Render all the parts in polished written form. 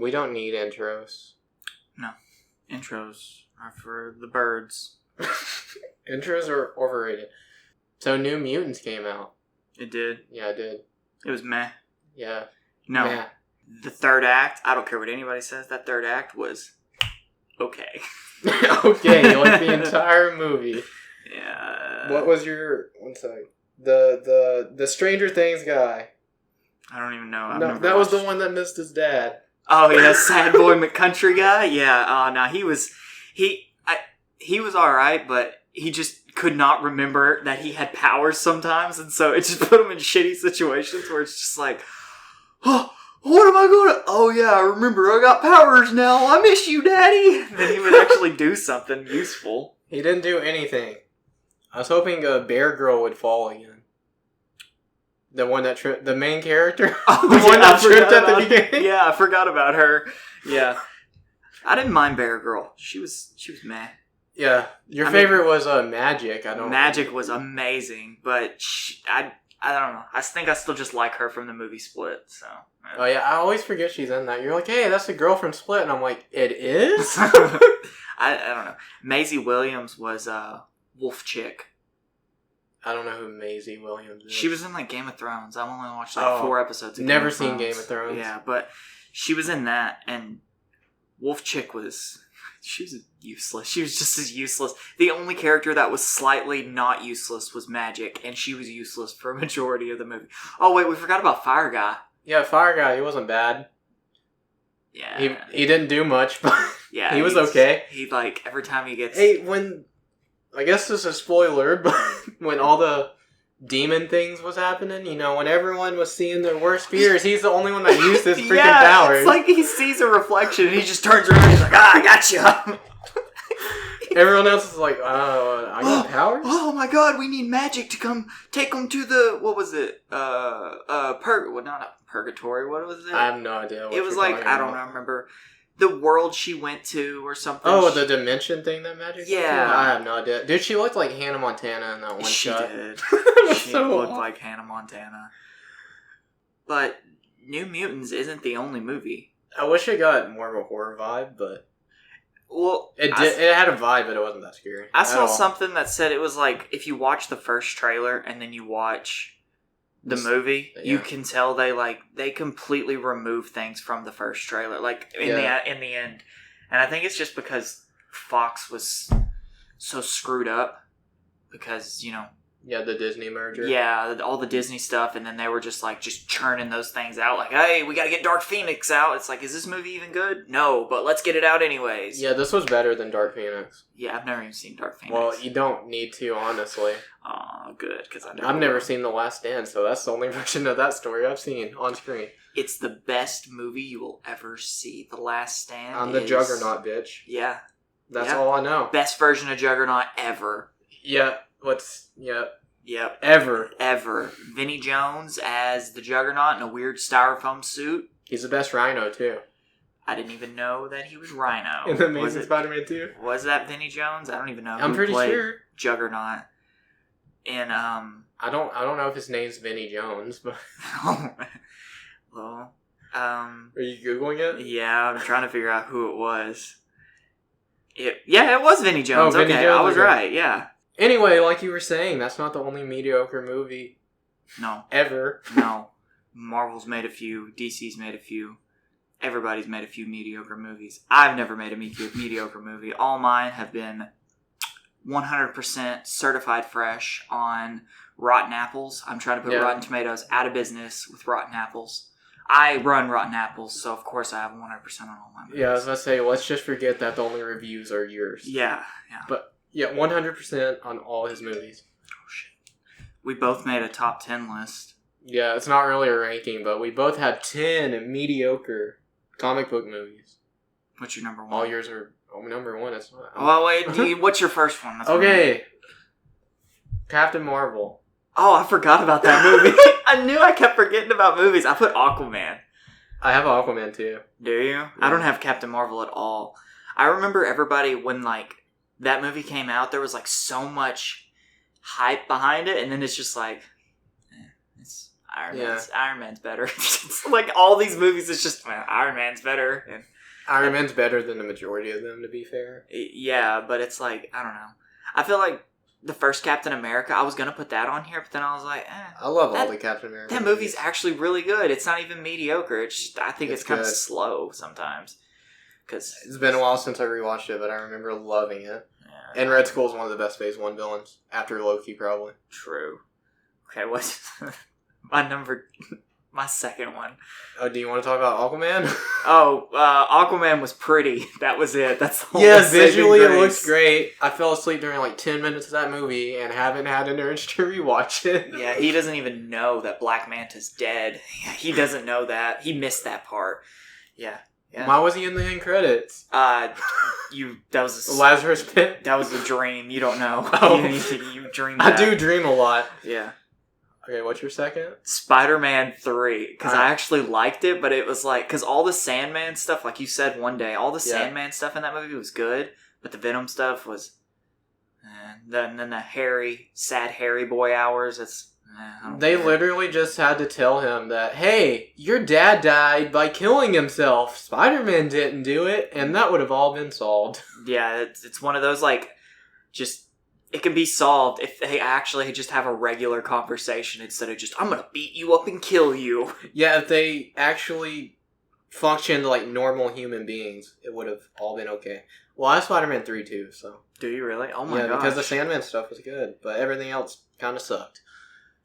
We don't need intros. No. Intros are for the birds. Intros are overrated. So New Mutants came out. It did. Yeah, it did. It was meh. Yeah. No. Meh. The third act, I don't care what anybody says, that third act was okay. Okay, like the entire movie. Yeah. What was your... One second. The Stranger Things guy. I don't even know. No, that was the one that missed his dad. Oh, yeah, Sad Boy McCountry guy? Yeah, no, he was alright, but he just could not remember that he had powers sometimes, and so it just put him in shitty situations where it's just like, oh, what am I gonna... Oh, yeah, I remember, I got powers now, I miss you, Daddy! And then he would actually do something useful. He didn't do anything. I was hoping Bear Girl would fall again. The one that tripped... The main character? Oh, the one that tripped at the beginning? Yeah, I forgot about her. Yeah. I didn't mind Bear Girl. She was meh. Yeah. Your favorite was Magic. Magic was amazing, but I don't know. I think I still just like her from the movie Split, so... Oh, yeah. I always forget she's in that. You're like, hey, that's the girl from Split. And I'm like, it is? I don't know. Maisie Williams was Wolf Chick. I don't know who Maisie Williams is. She was in, like, Game of Thrones. I've only watched, 4 episodes of Never seen Game of Thrones. Yeah, but she was in that, and Wolf Chick was... She was useless. She was just as useless. The only character that was slightly not useless was Magic, and she was useless for a majority of the movie. Oh, wait, we forgot about Fire Guy. Yeah, Fire Guy, he wasn't bad. Yeah. He didn't do much, but yeah, he was okay. He, like, every time he gets... Hey, when... I guess this is a spoiler, but when all the demon things was happening, you know, when everyone was seeing their worst fears, he's the only one that used his freaking powers. It's like he sees a reflection and he just turns around and he's like, I gotcha! Everyone else is like, I got powers? Oh my god, we need Magic to come take him to the, what was it? Not Purgatory, what was it? I have no idea what it was like, I don't remember. The world she went to or something. Oh, the dimension thing that Magic Yeah. I have no idea. Dude, she looked like Hannah Montana in that one shot. She did. She so looked awful. like Hannah Montana. But New Mutants isn't the only movie. I wish it got more of a horror vibe, but... Well, it had a vibe, but it wasn't that scary. I saw something that said it was like, if you watch the first trailer and then you watch the movie, you can tell they completely remove things from the first trailer, like in the end. And I think it's just because Fox was so screwed up because, you know, yeah, the Disney merger. Yeah, all the Disney stuff, and then they were just churning those things out. Like, hey, we gotta get Dark Phoenix out. It's like, is this movie even good? No, but let's get it out anyways. Yeah, this was better than Dark Phoenix. Yeah, I've never even seen Dark Phoenix. Well, you don't need to, honestly. Oh, good, because I've never seen The Last Stand, so that's the only version of that story I've seen on screen. It's the best movie you will ever see. The Last Stand. I'm the Juggernaut, bitch. Yeah. That's all I know. Best version of Juggernaut ever. Yeah. Yep. Ever. Vinnie Jones as the Juggernaut in a weird styrofoam suit. He's the best Rhino, too. I didn't even know that he was Rhino. In the Amazing Spider-Man 2? Was that Vinnie Jones? I don't even know. I'm pretty sure. Juggernaut. And, I don't know if his name's Vinnie Jones, but... Well, Are you Googling it? Yeah, I'm trying to figure out who it was. It was Vinnie Jones. Oh, Vinnie Jones, I was right, yeah. Anyway, like you were saying, that's not the only mediocre movie. No. Ever. No. Marvel's made a few. DC's made a few. Everybody's made a few mediocre movies. I've never made a mediocre movie. All mine have been 100% certified fresh on Rotten Apples. I'm trying to put Rotten Tomatoes out of business with Rotten Apples. I run Rotten Apples, so of course I have 100% on all my movies. Yeah, I was going to say, let's just forget that the only reviews are yours. Yeah. But, 100% on all his movies. Oh, shit. We both made a top 10 list. Yeah, it's not really a ranking, but we both had 10 mediocre comic book movies. What's your number one? All yours are... number one is... Well, wait, what's your first one? Okay. Captain Marvel. Oh, I forgot about that movie. I knew I kept forgetting about movies. I put Aquaman. I have Aquaman, too. Do you? Yeah. I don't have Captain Marvel at all. I remember everybody when, that movie came out, there was, so much hype behind it, and then it's just Iron Man's better. It's like all these movies, it's just Iron Man's better. And Iron Man's better than the majority of them, to be fair. Yeah, but it's like, I don't know. I feel like the first Captain America, I was going to put that on here, but then I was like, I love all the Captain America that movie's actually really good. It's not even mediocre. It's just, I think it's kind of slow sometimes. Cause it's been a while since I rewatched it, but I remember loving it. Yeah. And Red Skull's one of the best Phase 1 villains, after Loki, probably. True. Okay, what's my second one? Oh, do you want to talk about Aquaman? Aquaman was pretty. That was it. That's the whole visually it looks great. I fell asleep during like 10 minutes of that movie and haven't had an urge to rewatch it. Yeah, he doesn't even know that Black Manta's dead. He doesn't know that. He missed that part. Yeah. Yeah. Why was he in the end credits? That was a Lazarus Pit. That was a dream. You don't know. Oh. you dream that. I do dream a lot. Yeah. Okay, what's your second? Spider-Man 3. Because I actually liked it, but it was like... Because all the Sandman stuff, like you said one day, all the Sandman stuff in that movie was good, but the Venom stuff was... and then the sad Harry boy hours, it's... They literally just had to tell him that, hey, your dad died by killing himself. Spider-Man didn't do it, and that would have all been solved. Yeah, it's one of those, like, just... It can be solved if they actually just have a regular conversation instead of just, I'm gonna beat you up and kill you. Yeah, if they actually functioned like normal human beings, it would have all been okay. Well, I have Spider-Man 3 too, so... Do you really? Oh my god! Yeah, because the Sandman stuff was good, but everything else kind of sucked.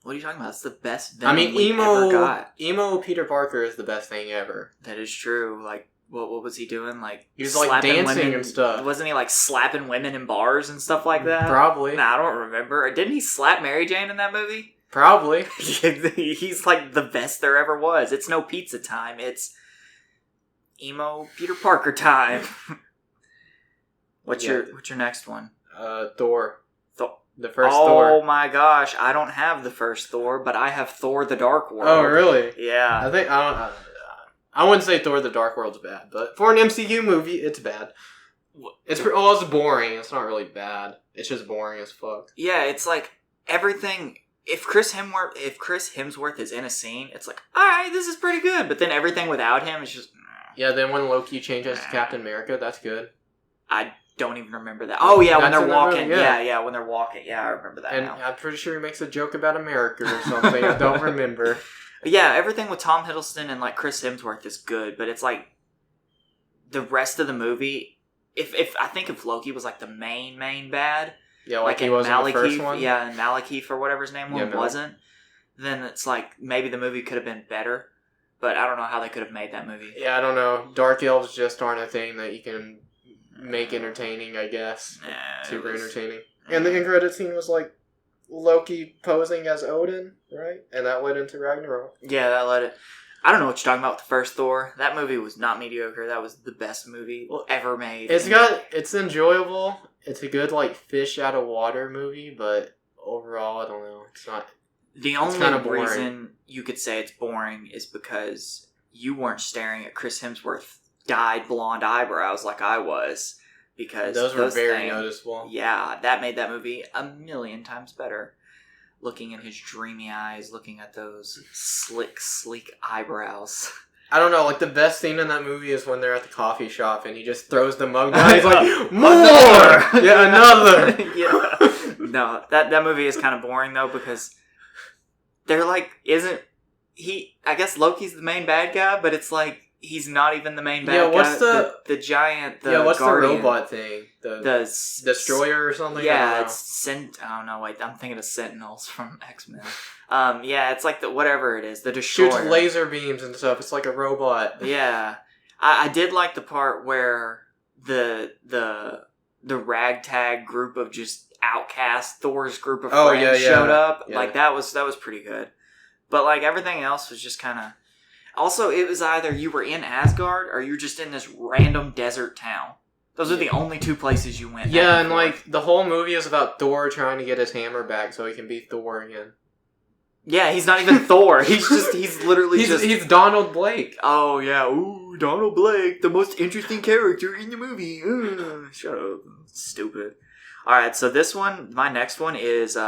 What are you talking about? That's the best Venom we ever got. Emo Peter Parker is the best thing ever. That is true. Like, what was he doing? Like, he was like dancing women, and stuff. Wasn't he like slapping women in bars and stuff like that? Probably. Nah, I don't remember. Didn't he slap Mary Jane in that movie? Probably. He's like the best there ever was. It's no pizza time. It's emo Peter Parker time. What's your next one? Thor. The first Thor. Oh my gosh, I don't have the first Thor, but I have Thor: The Dark World. Oh really? Yeah. I think I wouldn't say Thor: The Dark World's bad, but for an MCU movie, it's bad. It's boring. It's not really bad. It's just boring as fuck. Yeah, it's like everything. If Chris Hemsworth is in a scene, it's like, all right, this is pretty good. But then everything without him is just. Yeah. Then when Loki changes to Captain America, that's good. I don't even remember that. Oh yeah, when they're walking. Movie, yeah, when they're walking. Yeah, I remember that. And now. I'm pretty sure he makes a joke about America or something. I don't remember. Yeah, everything with Tom Hiddleston and like Chris Hemsworth is good, but it's like the rest of the movie. If I think if Loki was like the main bad, yeah, like he was in the first one. Yeah, and Malekith or whatever his name wasn't, then it's like maybe the movie could have been better. But I don't know how they could have made that movie. Yeah, I don't know. Dark elves just aren't a thing that you can make entertaining, I guess. Super entertaining. And the end credit scene was like Loki posing as Odin, right? And that led into Ragnarok. Yeah, that led it. I don't know what you're talking about with the first Thor. That movie was not mediocre. That was the best movie ever made. It's enjoyable. It's a good like fish out of water movie, but overall, I don't know. It's not. The only reason you could say it's boring is because you weren't staring at Chris Hemsworth dyed blonde eyebrows like I was, because those were very noticeable. Yeah, that made that movie a million times better. Looking in his dreamy eyes, looking at those slick, sleek eyebrows. I don't know, like the best scene in that movie is when they're at the coffee shop and he just throws the mug down. He's like, more! Yeah, another! Yeah. No, that movie is kind of boring though, because they're like, I guess Loki's the main bad guy, but it's like, he's not even the main bad guy. What's the giant, what's Guardian, the robot thing? The Destroyer or something? Yeah, I don't know, wait, I'm thinking of Sentinels from X-Men. Yeah, it's like whatever it is, the Destroyer. Shoots laser beams and stuff, it's like a robot. Yeah. I did like the part where the ragtag group of just outcast Thor's group of friends showed up. Yeah. Like, that was pretty good. But, like, everything else was just kind of... Also, it was either you were in Asgard or you were just in this random desert town. Those are the only two places you went. Yeah, and like the whole movie is about Thor trying to get his hammer back so he can be Thor again. Yeah, he's not even Thor. He's literally he's Donald Blake. Oh yeah, ooh, Donald Blake, the most interesting character in the movie. Shut up, stupid. All right, so my next one is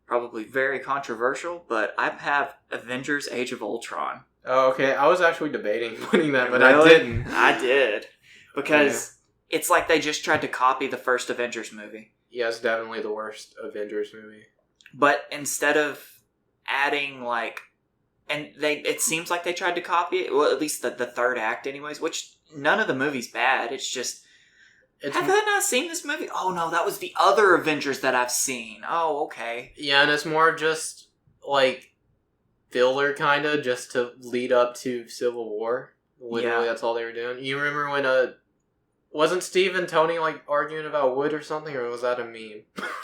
probably very controversial, but I have Avengers Age of Ultron. Oh, okay. I was actually debating putting that, but Really? I didn't. I did. Because it's like they just tried to copy the first Avengers movie. Yeah, it's definitely the worst Avengers movie. But instead of adding, like... And it seems like they tried to copy it. Well, at least the third act anyways, which none of the movie's bad. It's just... Have I not seen this movie? Oh, no, that was the other Avengers that I've seen. Oh, okay. Yeah, and it's more just, like, filler, kind of, just to lead up to Civil War. Literally, that's all they were doing. You remember when, wasn't Steve and Tony, like, arguing about wood or something, or was that a meme?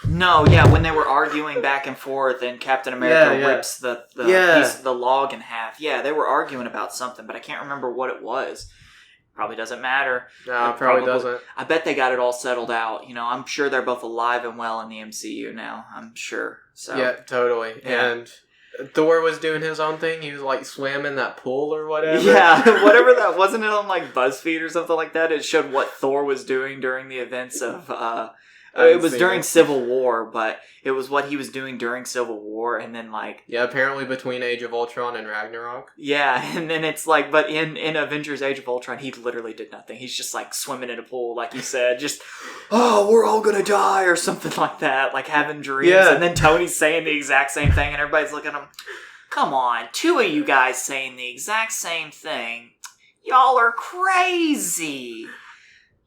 No, yeah, when they were arguing back and forth and Captain America rips the piece of the log in half. Yeah, they were arguing about something, but I can't remember what it was. Probably doesn't matter. No, it probably doesn't. I bet they got it all settled out. You know, I'm sure they're both alive and well in the MCU now. I'm sure. So yeah, totally. Yeah. And Thor was doing his own thing. He was like swimming that pool or whatever. Yeah, whatever that wasn't it on like BuzzFeed or something like that. It showed what Thor was doing during the events of. It was during Civil War, but it was what he was doing during Civil War, and then like apparently between Age of Ultron and Ragnarok. Yeah, and then it's like, but in Avengers Age of Ultron, he literally did nothing. He's just like swimming in a pool, like you said, just we're all gonna die or something like that, like having dreams. Yeah. And then Tony's saying the exact same thing, and everybody's looking at him. Come on, two of you guys saying the exact same thing. Y'all are crazy.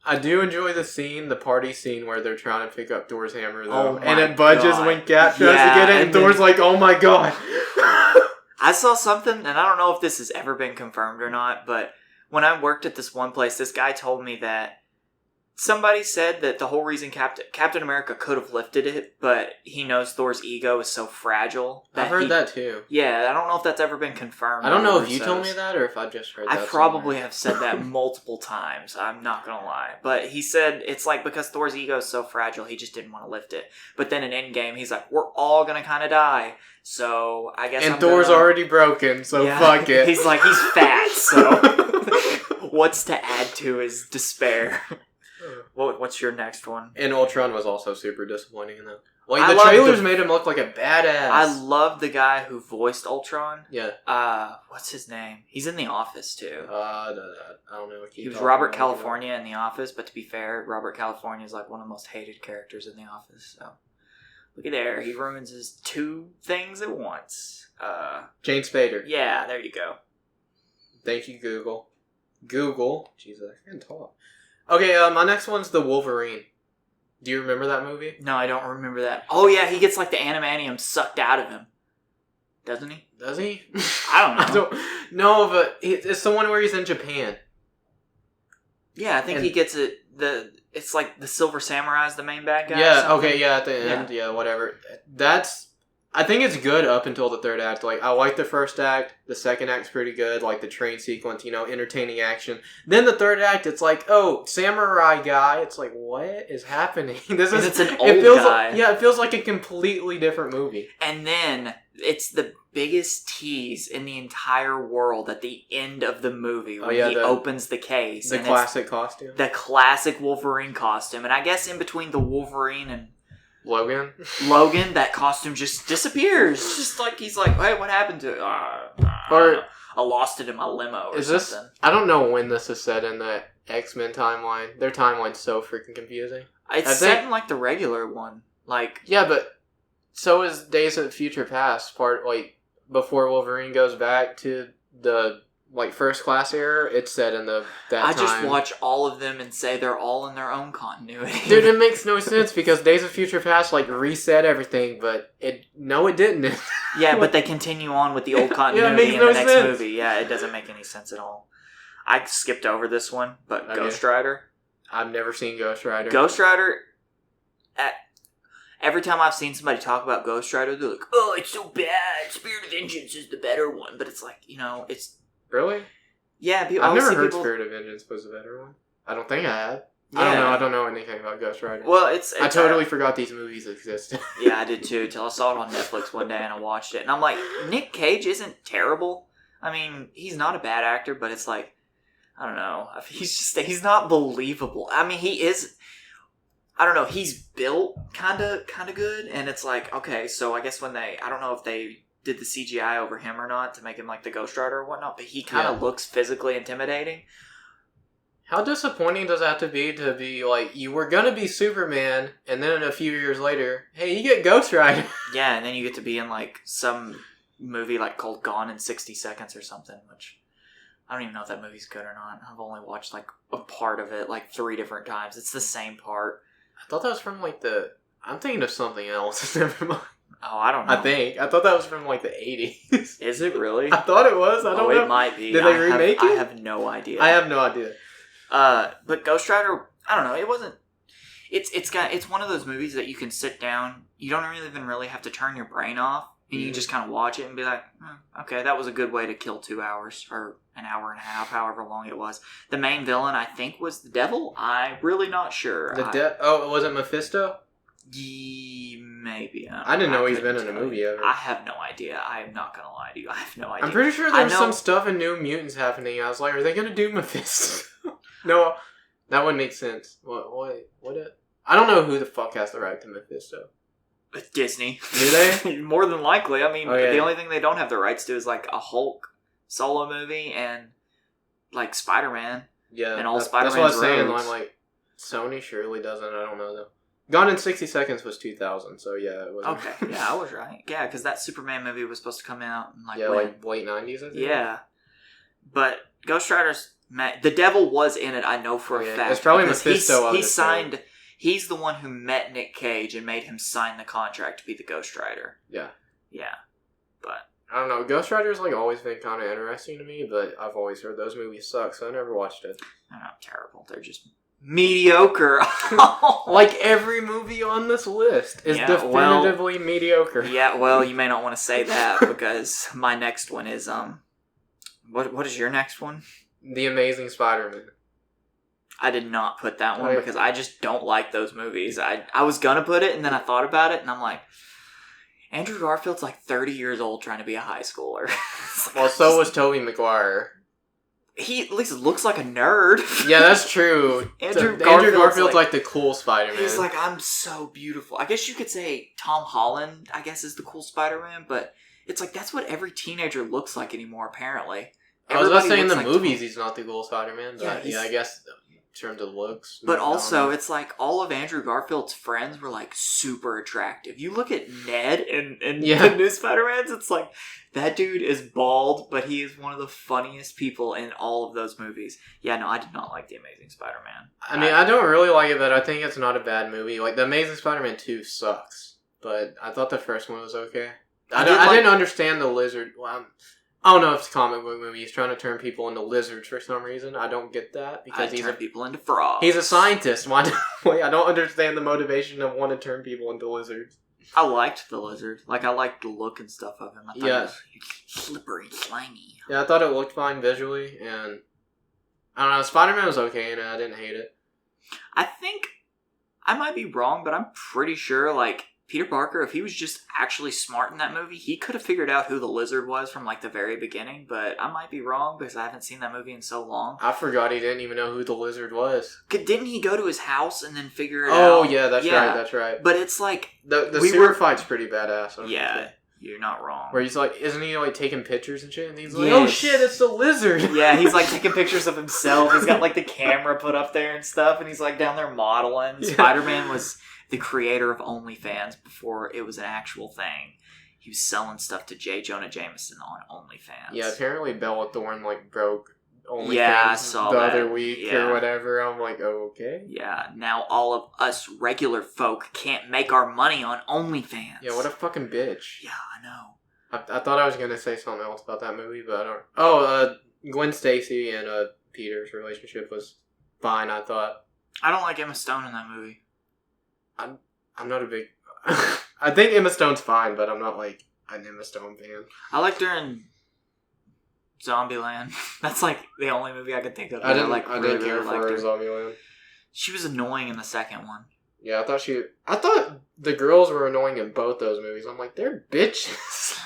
I do enjoy the party scene where they're trying to pick up Thor's hammer, though. And it budges when Cap tries to get it, and Thor's like, oh my god. I saw something, and I don't know if this has ever been confirmed or not, but when I worked at this one place, this guy told me that somebody said that the whole reason Captain America could have lifted it, but he knows Thor's ego is so fragile. I've heard that too. Yeah, I don't know if that's ever been confirmed. I don't know if you told me that or if I just heard that. I probably have said that multiple times. I'm not going to lie. But he said it's like because Thor's ego is so fragile, he just didn't want to lift it. But then in Endgame, he's like, we're all going to kind of die. So I guess Thor's already broken, so fuck it. He's like, he's fat, so what's to add to his despair? What's your next one? And Ultron was also super disappointing in that. Like, the trailers made him look like a badass. I love the guy who voiced Ultron. Yeah. What's his name? He's in The Office, too. I don't know. He was Robert California in The Office, but to be fair, Robert California is like one of the most hated characters in The Office, so... Look at there. He ruins his two things at once. Jane Spader. Yeah, there you go. Thank you, Google. Jesus, I can't talk. Okay, my next one's the Wolverine. Do you remember that movie? No, I don't remember that. Oh, yeah, he gets, like, the animanium sucked out of him. Doesn't he? Does he? I don't know. I don't know, but it's the one where he's in Japan. Yeah, I think he gets it. It's like the Silver Samurai's the main bad guy. Yeah, okay, yeah, at the end, yeah, whatever. I think it's good up until the third act. Like, I like the first act. The second act's pretty good. Like, the train sequence, entertaining action. Then the third act, it's like, oh, samurai guy. It's like, what is happening? It's an old guy. It feels like a completely different movie. And then it's the biggest tease in the entire world at the end of the movie when he opens the case. The classic costume. The classic Wolverine costume. And I guess in between the Wolverine and Logan, that costume just disappears. Just like he's like, hey, what happened to it? I lost it in my limo or something. I don't know when this is set in the X-Men timeline. Their timeline's so freaking confusing. It's set in like the regular one. Like, yeah, but so is Days of Future Past part, like, before Wolverine goes back to the, like, First Class era. It's set in that time. I just watch all of them and say they're all in their own continuity. Dude, it makes no sense because Days of Future Past, like, reset everything, but it didn't. Yeah, but they continue on with the old continuity in the next movie. Yeah, it doesn't make any sense at all. I skipped over this one, but okay. Ghost Rider. I've never seen Ghost Rider. Ghost Rider, every time I've seen somebody talk about Ghost Rider, they're like, oh, it's so bad. Spirit of Vengeance is the better one. But it's like, it's... Really? Yeah. I've never heard Spirit of Vengeance was the better one. I don't think I had. Yeah. I don't know anything about Ghost Rider. Well, I totally forgot these movies existed. Yeah, I did too, till I saw it on Netflix one day and I watched it. And I'm like, Nick Cage isn't terrible. I mean, he's not a bad actor, but it's like, I don't know. He's not believable. I mean, he is... I don't know, he's built kind of good, and it's like, okay, so I guess I don't know if they did the CGI over him or not to make him like the Ghost Rider or whatnot, but he kind of looks physically intimidating. How disappointing does that have to be like, you were gonna be Superman, and then a few years later, hey, you get Ghost Rider. Yeah, and then you get to be in like some movie like called Gone in 60 Seconds or something, which I don't even know if that movie's good or not. I've only watched like a part of it like 3 different times. It's the same part. I thought that was from like I'm thinking of something else. Never mind. Oh, I don't know. I thought that was from like the 80s. Is it really? I thought it was. I don't know. It might be. Did they remake it? I have no idea. I have no idea. But Ghost Rider, I don't know. It wasn't. It's one of those movies that you can sit down. You don't even really have to turn your brain off, and you can just kind of watch it and be like, okay, that was a good way to kill 2 hours or an hour and a half, however long it was. The main villain, I think, was the devil. I'm really not sure. Was it Mephisto? Maybe. I didn't know he's been in a movie ever. I have no idea. I am not going to lie to you. I have no idea. I'm pretty sure there's some stuff in New Mutants happening. I was like, are they going to do Mephisto? No, that wouldn't make sense. What? I don't know who the fuck has the right to Mephisto. Disney. Do they? More than likely. I mean, the only thing they don't have the rights to is like a Hulk solo movie and like Spider-Man. Yeah, and all Spider-Man's that's what I was saying. rogues. I'm like, Sony surely doesn't. I don't know though. Gone in 60 Seconds was 2000, so yeah, it was. Okay, yeah, I was right. Yeah, because that Superman movie was supposed to come out in like like late 90s. I think. Yeah, but Ghost Rider's the devil was in it. I know for a fact. It's probably Mephisto. He signed. He's the one who met Nick Cage and made him sign the contract to be the Ghost Rider. Yeah. Yeah, but I don't know. Ghost Rider's like always been kind of interesting to me, but I've always heard those movies suck, so I never watched it. They're not terrible. They're just mediocre. Like every movie on this list is definitively mediocre. Yeah, well, you may not want to say that because my next one is what is your next one? The Amazing Spider-Man. I did not put that one because I just don't like those movies. I was gonna put it, and then I thought about it, and I'm like, Andrew Garfield's like 30 years old trying to be a high schooler. Well, so was Tobey Maguire. He at least looks like a nerd. Yeah, that's true. Andrew Garfield's like the cool Spider-Man. He's like, I'm so beautiful. I guess you could say Tom Holland, I guess, is the cool Spider-Man, but it's like that's what every teenager looks like anymore, apparently. I was about to say in the movies he's not the cool Spider-Man, but yeah, I guess in terms of looks. But also, it's like all of Andrew Garfield's friends were like super attractive. You look at Ned and the new Spider-Mans, it's like that dude is bald, but he is one of the funniest people in all of those movies. Yeah, no, I did not like The Amazing Spider-Man. I mean, I don't really like it, but I think it's not a bad movie. Like, The Amazing Spider-Man 2 sucks, but I thought the first one was okay. I didn't understand the lizard. Well, I don't know if it's a comic book movie. He's trying to turn people into lizards for some reason. I don't get that because he's turn people into frogs. He's a scientist. Why? I don't understand the motivation of wanting to turn people into lizards. I liked the lizard. Like, I liked the look and stuff of him. I thought it was slippery and slimy. Yeah, I thought it looked fine visually, and I don't know. Spider-Man was okay, and I didn't hate it. I think I might be wrong, but I'm pretty sure like Peter Parker, if he was just actually smart in that movie, he could have figured out who the lizard was from like the very beginning, but I might be wrong because I haven't seen that movie in so long. I forgot he didn't even know who the lizard was. Didn't he go to his house and then figure it out? Oh, yeah, that's right. But it's like... The sewer fight's pretty badass. Yeah, you're not wrong. Where he's like, isn't he like taking pictures and shit? And he's like, oh shit, it's the lizard! Yeah, he's like taking pictures of himself. He's got like the camera put up there and stuff, and he's like down there modeling. Yeah. Spider-Man was the creator of OnlyFans before it was an actual thing. He was selling stuff to J. Jonah Jameson on OnlyFans. Yeah, apparently Bella Thorne like broke OnlyFans the other week or whatever. I'm like, oh, okay. Yeah, now all of us regular folk can't make our money on OnlyFans. Yeah, what a fucking bitch. Yeah, I know. I thought I was going to say something else about that movie, but I don't... Oh, Gwen Stacy and Peter's relationship was fine, I thought. I don't like Emma Stone in that movie. I'm not a big... I think Emma Stone's fine, but I'm not like an Emma Stone fan. I liked her in Zombieland. That's like the only movie I could think of. I didn't care for her in Zombieland. She was annoying in the second one. Yeah, I thought the girls were annoying in both those movies. I'm like, they're bitches.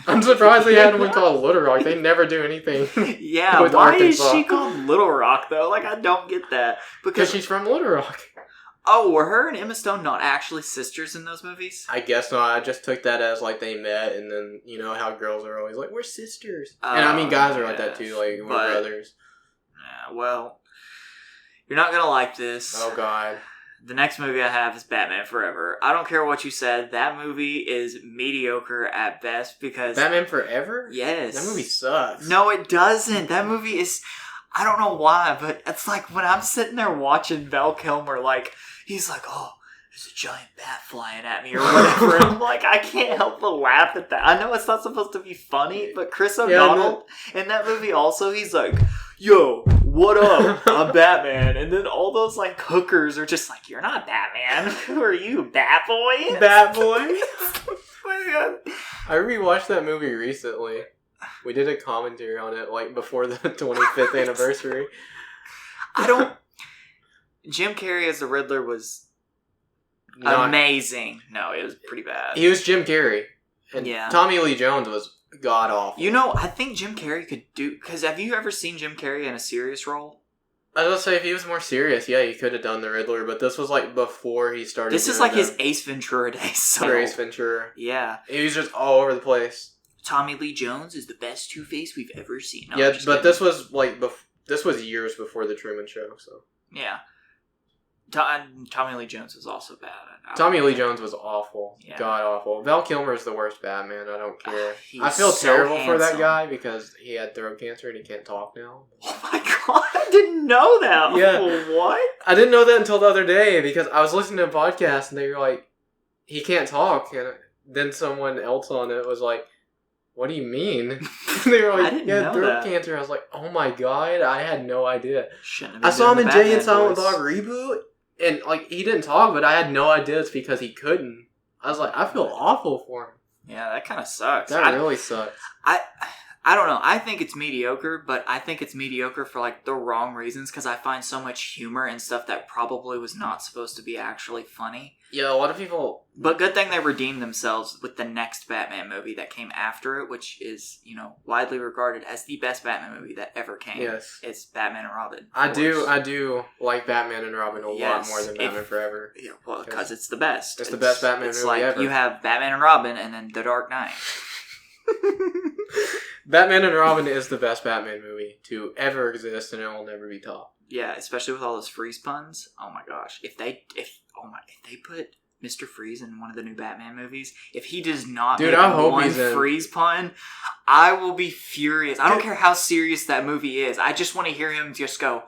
I'm surprised they had one called Little Rock. They never do anything. Yeah, why is she called Little Rock though? Like, I don't get that. Because she's from Little Rock. Oh, were her and Emma Stone not actually sisters in those movies? I guess not. I just took that as like they met, and then you know how girls are always like, we're sisters. And I mean, guys are like that too, like we're brothers. Yeah, well, you're not gonna like this. Oh God. The next movie I have is Batman Forever. I don't care what you said. That movie is mediocre at best because... Batman Forever? Yes. That movie sucks. No, it doesn't. That movie is... I don't know why, but it's like when I'm sitting there watching Val Kilmer, like, he's like, oh, there's a giant bat flying at me or whatever. I'm like, I can't help but laugh at that. I know it's not supposed to be funny, but Chris O'Donnell in that movie also, he's like, yo, what up? I'm Batman. And then all those like hookers are just like, you're not Batman. Who are you, Batboy? Batboy? I rewatched that movie recently. We did a commentary on it like before the 25th anniversary. Jim Carrey as the Riddler was amazing. No, it was pretty bad. He was Jim Carrey. And Tommy Lee Jones was god awful. You know, I think Jim Carrey could do... Because have you ever seen Jim Carrey in a serious role? I was going to say, if he was more serious, yeah, he could have done the Riddler, but this was like before he started. This is like his Ace Ventura days. So. Ace Ventura. Yeah. He was just all over the place. Tommy Lee Jones is the best Two-Face we've ever seen. No, yeah, but this was like... This was years before The Truman Show, so... Yeah. Tommy Lee Jones was also bad. Tommy Lee Jones was awful. Yeah. God awful. Val Kilmer is the worst Batman. I don't care. I feel terrible for that guy because he had throat cancer and he can't talk now. Oh my god, I didn't know that. Yeah. What? I didn't know that until the other day because I was listening to a podcast and they were like, he can't talk. And then someone else on it was like, what do you mean? They were like, yeah, throat cancer. I was like, oh my god, I had no idea. I saw him in Jay and Silent Bob reboot. And, like, he didn't talk, but I had no idea it's because he couldn't. I was like, I feel awful for him. Yeah, that kind of sucks. That really sucks. I don't know. I think it's mediocre, but I think it's mediocre for, like, the wrong reasons, because I find so much humor and stuff that probably was not supposed to be actually funny. Yeah, a lot of people... But good thing they redeemed themselves with the next Batman movie that came after it, which is, you know, widely regarded as the best Batman movie that ever came. Yes. It's Batman and Robin. I do like Batman and Robin a lot more than Batman Forever. Yeah, well, because it's the best. It's the best Batman movie like ever. You have Batman and Robin and then The Dark Knight. Batman and Robin is the best Batman movie to ever exist, and it will never be topped. Yeah, especially with all those Freeze puns. Oh my gosh, if they put Mr. Freeze in one of the new Batman movies, if he does not make one Freeze pun, I will be furious. I don't care how serious that movie is. I just want to hear him just go,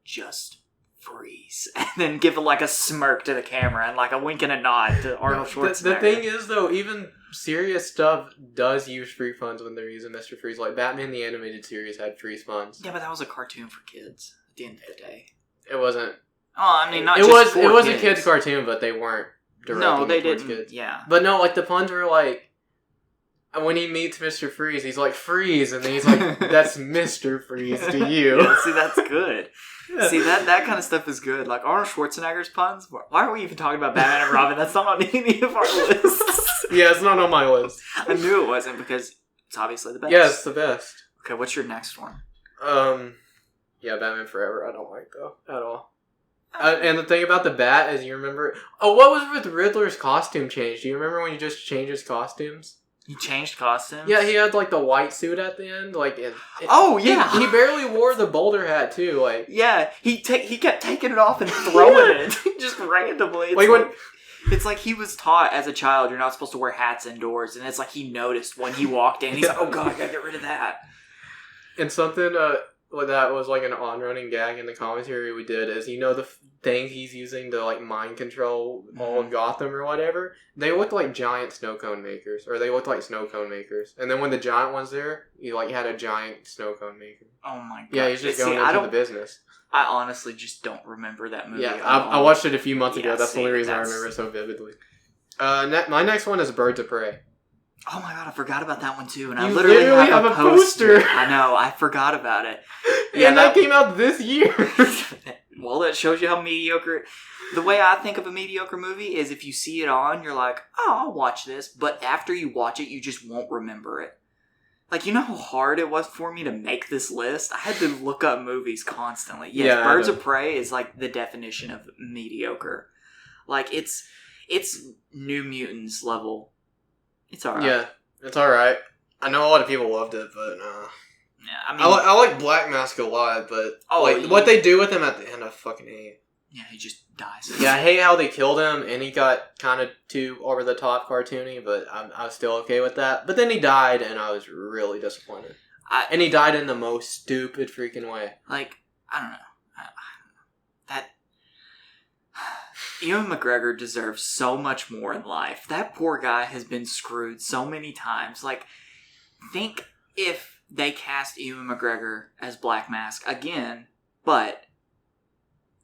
just freeze, and then give like a smirk to the camera and like a wink and a nod to Arnold Schwarzenegger. The thing is, though, even serious stuff does use freeze puns when they're using Mr. Freeze. Like Batman the Animated Series had freeze puns. Yeah, but that was a cartoon for kids. At the end of the day, it wasn't. Oh, I mean, not it just was. For it was kids. A kids' cartoon, but they weren't. No, they didn't. Kids. Yeah, but no, like the puns were like. When he meets Mr. Freeze, he's like, freeze, and then he's like, that's Mr. Freeze to you. Yeah, see, that's good. Yeah. See, that kind of stuff is good. Like Arnold Schwarzenegger's puns. Why are we even talking about Batman and Robin? That's not on any of our lists. Yeah, it's not on my list. I knew it wasn't because it's obviously the best. Yeah, it's the best. Okay, what's your next one? Yeah, Batman Forever. I don't like though at all. And the thing about the bat is, you remember? Oh, what was with Riddler's costume change? Do you remember when you just changed his costumes? He changed costumes? Yeah, he had like the white suit at the end. Like, oh yeah, he barely wore the Boulder hat too. Like, yeah, he kept taking it off and throwing it just randomly. It's like he was taught as a child you're not supposed to wear hats indoors, and it's like he noticed when he walked in. He's like, oh god, I gotta get rid of that. And something that was like an on-running gag in the commentary we did is, you know, the thing he's using to like mind control all of Gotham or whatever, they look like giant snow cone makers, or they look like snow cone makers. And then when the giant one's there, he like had a giant snow cone maker. Oh my god! Yeah, he's just going into the business. I honestly just don't remember that movie. Yeah, I watched it a few months ago. That's the only reason I remember it so vividly. My next one is Birds of Prey. Oh my god, I forgot about that one too. And you I literally have a poster. I know, I forgot about it. Yeah, and that came out this year. Well, that shows you how mediocre... The way I think of a mediocre movie is if you see it on, you're like, oh, I'll watch this. But after you watch it, you just won't remember it. Like, you know how hard it was for me to make this list? I had to look up movies constantly. Yes, Birds of Prey is like the definition of mediocre. Like, it's New Mutants level. It's alright. Yeah, it's alright. I know a lot of people loved it, but yeah, I mean, I like Black Mask a lot, but what they do with him at the end, I fucking hate. Yeah, he just dies. Yeah, I hate how they killed him, and he got kind of too over the top cartoony, but I was still okay with that. But then he died, and I was really disappointed. And he died in the most stupid freaking way. Like, I don't know. That Ewan McGregor deserves so much more in life. That poor guy has been screwed so many times. Like, think if they cast Ewan McGregor as Black Mask again, but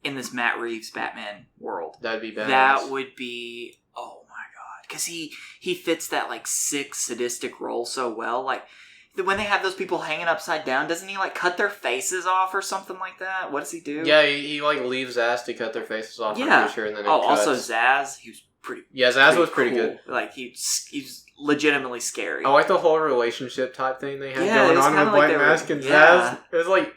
in this Matt Reeves Batman world. That'd be bad. That would be, oh my god. Because he fits that, like, sick, sadistic role so well. Like, when they have those people hanging upside down, doesn't he, like, cut their faces off or something like that? What does he do? Yeah, he like, leaves Zaz to cut their faces off, yeah. I'm pretty sure, and then also Zaz, he was pretty... Yeah, Zaz was pretty good. Like, he's legitimately scary. I like the whole relationship type thing they had going on with like Black Mask and Zaz. It was like,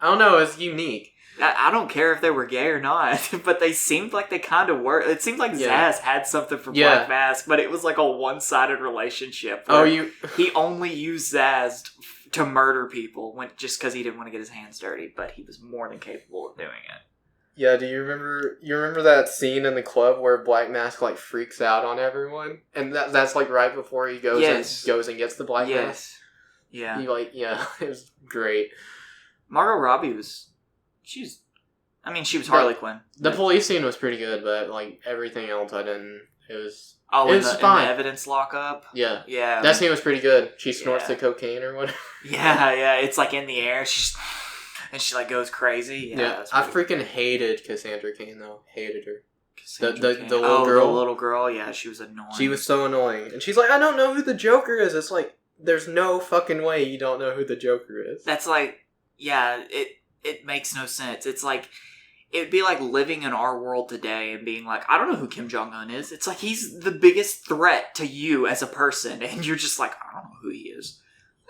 I don't know, it was unique. I don't care if they were gay or not, but they seemed like they kind of were. It seemed like Zaz had something for Black Mask, but it was like a one-sided relationship. He only used Zaz to murder people just because he didn't want to get his hands dirty, but he was more than capable of doing it. Yeah, do you remember that scene in the club where Black Mask like freaks out on everyone, and that's like right before he goes and gets the Black Mask. Yeah. He it was great. Margot Robbie she was Harley Quinn. The police scene was pretty good, but like everything else, it was. Oh, it was fine. In the evidence lockup. Yeah. Yeah. That scene was pretty good. She snorts the cocaine or whatever. Yeah. It's like in the air. She like goes crazy. Yeah. I freaking hated Cassandra Cain though. Hated her. The little girl. Yeah, she was annoying. She was so annoying, and she's like, I don't know who the Joker is. It's like there's no fucking way you don't know who the Joker is. That's like, yeah. It makes no sense. It's like, it'd be like living in our world today and being like, I don't know who Kim Jong-un is. It's like, he's the biggest threat to you as a person, and you're just like, I don't know who he is.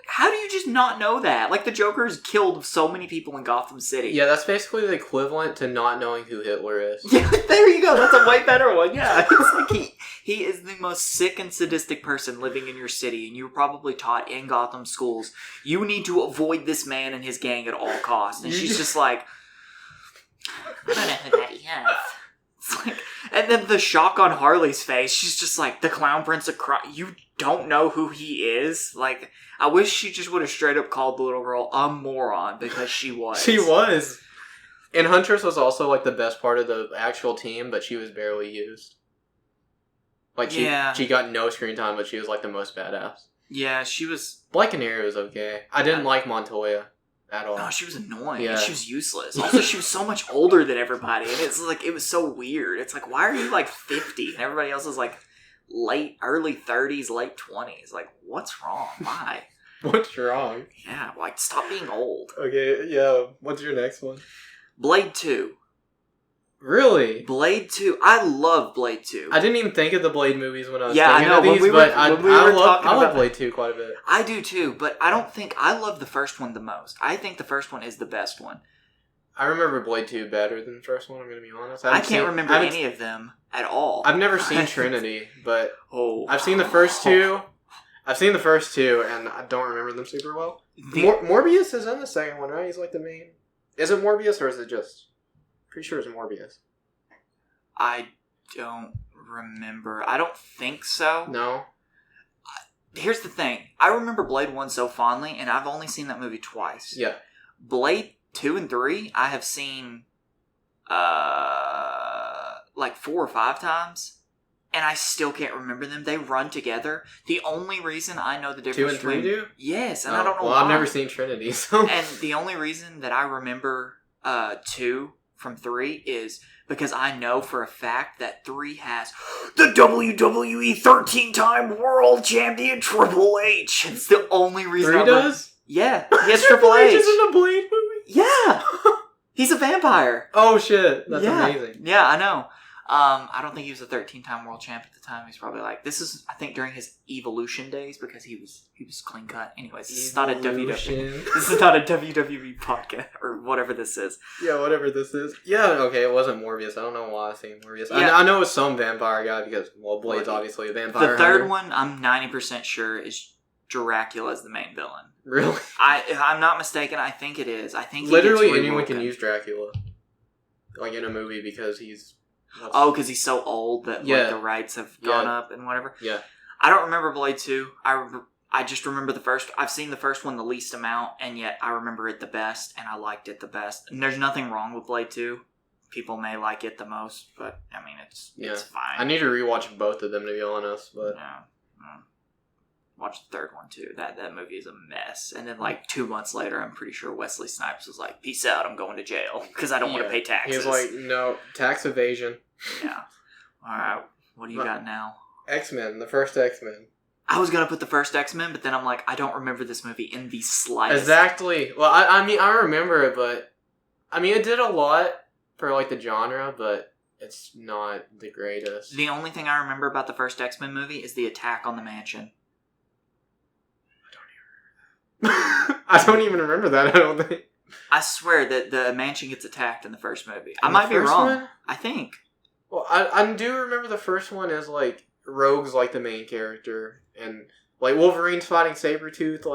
How do you just not know that? Like, the Joker's killed so many people in Gotham City. Yeah, that's basically the equivalent to not knowing who Hitler is. Yeah, there you go. That's a way better one. Yeah, it's like he is the most sick and sadistic person living in your city, and you were probably taught in Gotham schools, you need to avoid this man and his gang at all costs. And she's just like, I don't know who that is. It's like, and then the shock on Harley's face, she's just like, the Clown Prince of Crime. You don't know who he is? Like, I wish she just would have straight up called the little girl a moron, because she was. She was. And Huntress was also like the best part of the actual team, but she was barely used. Like, she got no screen time, but she was like the most badass. Yeah, she was... Black Canary was okay. I didn't like Montoya at all. No, she was annoying. Yeah. And she was useless. Also, she was so much older than everybody, and it's like, it was so weird. It's like, why are you like 50 and everybody else is like early 30s, late 20s? Like, what's wrong? Why? What's wrong? Yeah, like, stop being old. Okay, yeah. What's your next one? Blade 2. Really? Blade 2. I love Blade 2. I didn't even think of the Blade movies when I was thinking of these, but I love Blade 2 quite a bit. I do too, but I don't think... I love the first one the most. I think the first one is the best one. I remember Blade 2 better than the first one, I'm going to be honest. I can't remember any of them at all. I've never seen Trinity, but I've seen the first two. I've seen the first two, and I don't remember them super well. Morbius is in the second one, right? He's like the main... Is it Morbius, or is it just... Pretty sure it's Morbius. I don't remember. I don't think so. No? Here's the thing. I remember Blade 1 so fondly, and I've only seen that movie twice. Yeah. Blade 2 and 3, I have seen like 4 or 5 times, and I still can't remember them. They run together. The only reason I know the difference 2 and 3 do? Yes, and I don't know why. Well, I've never seen Trinity, so... And the only reason that I remember 2 from 3 is because I know for a fact that 3 has the WWE 13-time world champion Triple H. It's the only reason 3 does? Yeah, he has Triple H. Is in a Blade movie? Yeah! He's a vampire. Oh shit, that's amazing. Yeah, I know. I don't think he was a 13-time world champ at the time. He's probably like, this is, I think, during his Evolution days because he was clean cut. Anyways, this is not a WWE. This is not a WWE podcast or whatever this is. Yeah, whatever this is. Yeah, okay, it wasn't Morbius. I don't know why I think Morbius. Yeah. I know it's some vampire guy because, well, Blade's obviously a vampire. The third one, I'm 90% sure is Dracula as the main villain. Really? I'm not mistaken. I think it is. I think literally anyone can use Dracula, like in a movie, because he's. Because he's so old that like, the rights have gone up and whatever. Yeah. I don't remember Blade 2. I just remember the first. I've seen the first one the least amount, and yet I remember it the best, and I liked it the best. And there's nothing wrong with Blade 2. People may like it the most, but I mean, it's fine. I need to rewatch both of them, to be honest. But watch the third one too. That movie is a mess. And then like 2 months later, I'm pretty sure Wesley Snipes was like, "Peace out, I'm going to jail because I don't want to pay taxes." He was like, "No, tax evasion." Yeah. All right. What do you got now? X-Men, the first X-Men. I was gonna put the first X-Men, but then I'm like, I don't remember this movie in the slightest. Exactly. Well, I mean, I remember it, but I mean, it did a lot for like the genre, but it's not the greatest. The only thing I remember about the first X-Men movie is the attack on the mansion. I don't even remember that. I don't think. I swear that the mansion gets attacked in the first movie. I might be wrong. One? I think. Well, I do remember the first one is like Rogue's like the main character, and like Wolverine's fighting Sabretooth,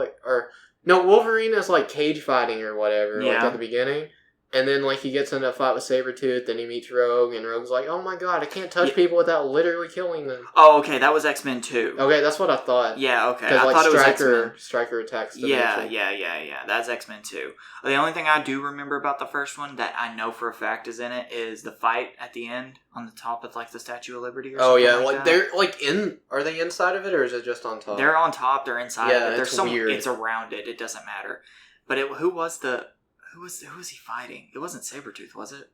Wolverine is like cage fighting or whatever, like at the beginning. And then, like, he gets in a fight with Sabretooth, and he meets Rogue, and Rogue's like, "Oh my god, I can't touch people without literally killing them." Oh, okay, that was X-Men 2. Okay, that's what I thought. Yeah, okay. I thought it was X-Men. Stryker attacks the mansion. Yeah. That's X-Men 2. The only thing I do remember about the first one that I know for a fact is in it is the fight at the end on the top of, like, the Statue of Liberty or something. Oh, yeah, like that. They're, like, are they inside of it, or is it just on top? They're on top, they're inside of it. It's weird. It's around it, it doesn't matter. But who was he fighting? It wasn't Sabretooth, was it?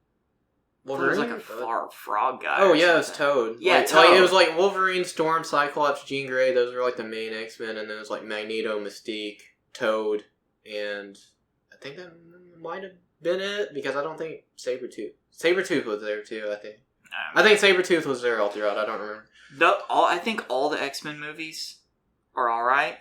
Wolverine? It was like a frog guy. Oh, yeah, it was Toad. Yeah, Toad. Like, it was like Wolverine, Storm, Cyclops, Jean Grey. Those were like the main X-Men. And then it was like Magneto, Mystique, Toad, and I think that might have been it because I don't think Sabretooth was there too, I think. I think Sabretooth was there all throughout. I don't remember. I think all the X-Men movies are alright.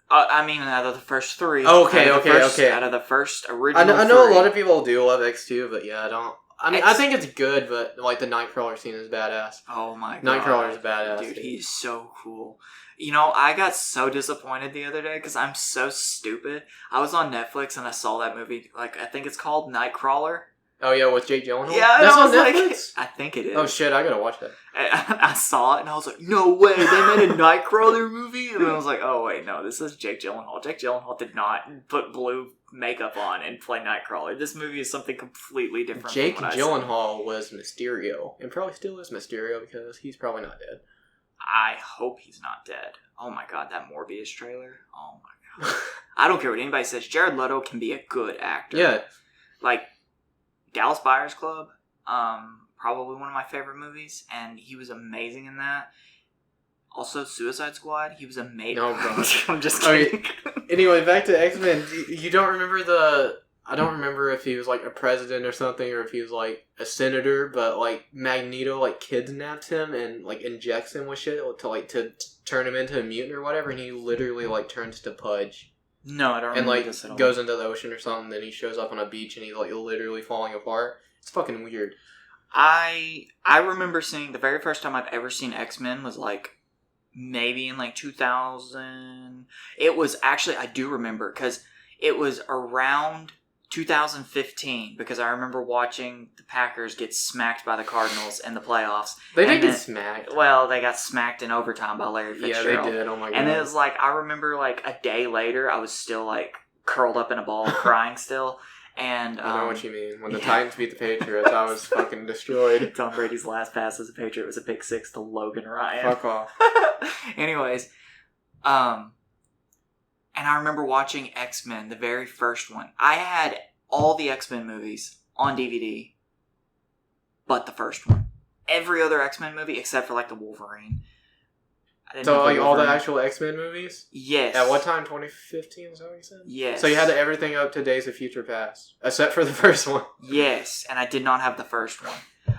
I mean, out of the first three. Okay. Out of the first original I know three. a lot of people do love X2, but yeah, I don't. I mean, I think it's good, but like the Nightcrawler scene is badass. Oh my god. Nightcrawler is badass. Dude, he's so cool. You know, I got so disappointed the other day because I'm so stupid. I was on Netflix and I saw that movie. Like, I think it's called Nightcrawler. Oh yeah, with Jake Gyllenhaal? Yeah, that's on Like, Netflix? I think it is. Oh shit, I gotta watch that. I saw it and I was like, no way, they made a Nightcrawler movie? And I was like, oh wait, no, this is Jake Gyllenhaal. Jake Gyllenhaal did not put blue makeup on and play Nightcrawler. This movie is something completely different. Jake Gyllenhaal was Mysterio, and probably still is Mysterio because he's probably not dead. I hope he's not dead. Oh my god, that Morbius trailer. Oh my god. I don't care what anybody says. Jared Leto can be a good actor. Yeah. Like, Dallas Buyers Club, probably one of my favorite movies, and he was amazing in that. Also, Suicide Squad, he was amazing. Oh, gosh. I'm just kidding. Okay. Anyway, back to X-Men. You don't remember I don't remember if he was, like, a president or something, or if he was, like, a senator, but, like, Magneto, like, kidnaps him and, like, injects him with shit to turn him into a mutant or whatever, and he literally, like, turns to Pudge. No, I don't remember. And, like, this at all. goes into the ocean or something, then he shows up on a beach and he's, like, literally falling apart. It's fucking weird. I remember seeing, the very first time I've ever seen X-Men was, like, maybe in, like, 2000. It was, actually, I do remember, because it was around 2015, because I remember watching the Packers get smacked by the Cardinals in the playoffs. They didn't get smacked. Well, they got smacked in overtime by Larry Fitzgerald. Yeah, they did. Oh my god. And it was like, I remember like a day later, I was still like curled up in a ball crying still. And I know what you mean. When the Titans beat the Patriots, I was fucking destroyed. Tom Brady's last pass as a Patriot was a pick 6 to Logan Ryan. Fuck off. Anyways, and I remember watching X-Men, the very first one. I had all the X-Men movies on DVD, but the first one. Every other X-Men movie except for like the Wolverine. So like all the actual X-Men movies? Yes. At what time? 2015 is that what you said? Yes. So you had everything up to Days of Future Past, except for the first one? Yes, and I did not have the first one.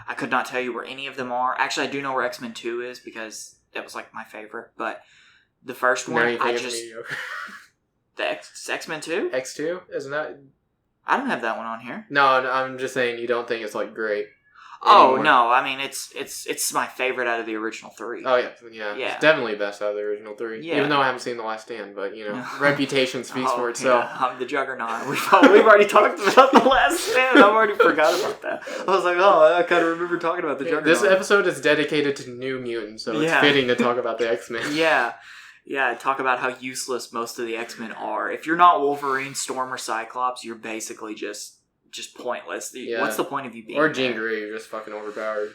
I could not tell you where any of them are. Actually, I do know where X-Men 2 is because that was like my favorite. But the first one, I just mediocre. The X-Men 2? X2? Isn't that? I don't have that one on here. No, I'm just saying you don't think it's like great. Oh anymore. no! I mean, it's my favorite out of the original 3. Oh yeah. It's definitely best out of the original 3. Yeah. Even though I haven't seen The Last Stand, but reputation speaks for itself. Yeah, I'm the Juggernaut. We've already talked about The Last Stand. I've already forgot about that. I was like, I kind of remember talking about the Juggernaut. This episode is dedicated to New Mutants, so it's fitting to talk about the X-Men. Yeah, talk about how useless most of the X-Men are. If you're not Wolverine, Storm, or Cyclops, you're basically just pointless. What's the point of you being Or Jean Grey, you're just fucking overpowered.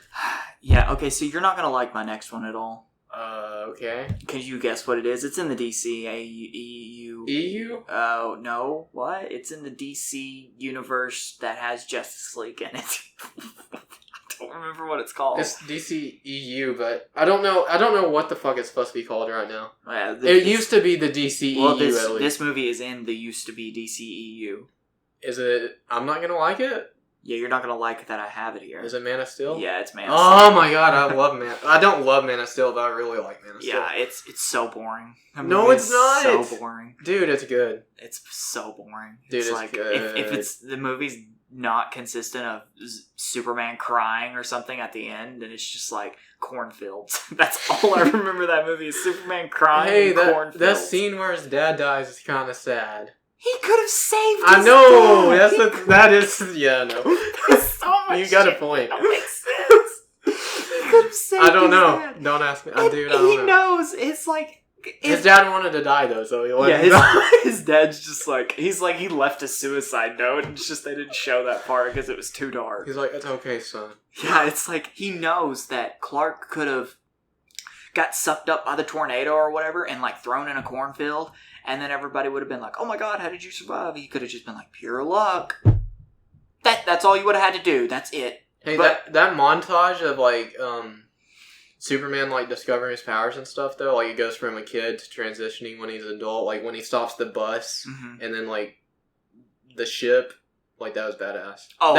Yeah, okay, so you're not going to like my next one at all. Okay. Can you guess what it is? It's in the DC EU. EU? Oh, no. What? It's in the DC universe that has Justice League in it. I don't remember what it's called. It's DC EU, but I don't know what the fuck it's supposed to be called right now. Yeah, it used to be the DC EU, at least. This movie is in the used to be DC EU. Is it... I'm not gonna like it? Yeah, you're not gonna like that I have it here. Is it Man of Steel? Yeah, it's Man of Steel. Oh my god, I love I don't love Man of Steel, but I really like Man of Steel. Yeah, it's so boring. No, it's not! So boring. Dude, it's good. It's so boring. Dude, it's like, good. If it's the movie's not consistent of Superman crying or something at the end, then it's just like cornfields. That's all I remember that movie is Superman crying and cornfields. That scene where his dad dies is kind of sad. He could have saved his I know! dad. That is... Yeah, no. There's so much You got a shit point. that makes sense. He could have saved I don't his know. dad. Don't ask me. And Dude, I don't know. He knows. It's like... His dad wanted to die, though, so he let him die. His dad's just like... He's like, he left a suicide note, and it's just they didn't show that part because it was too dark. He's like, it's okay, son. Yeah, it's like, he knows that Clark could have got sucked up by the tornado or whatever and, like, thrown in a cornfield, and then everybody would have been like, oh my god, how did you survive? He could have just been like, pure luck. That's all you would have had to do. That's it. Hey, that montage of, like, Superman, like, discovering his powers and stuff, though, like, it goes from a kid to transitioning when he's an adult, like, when he stops the bus, and then, like, the ship, like, that was badass. Oh,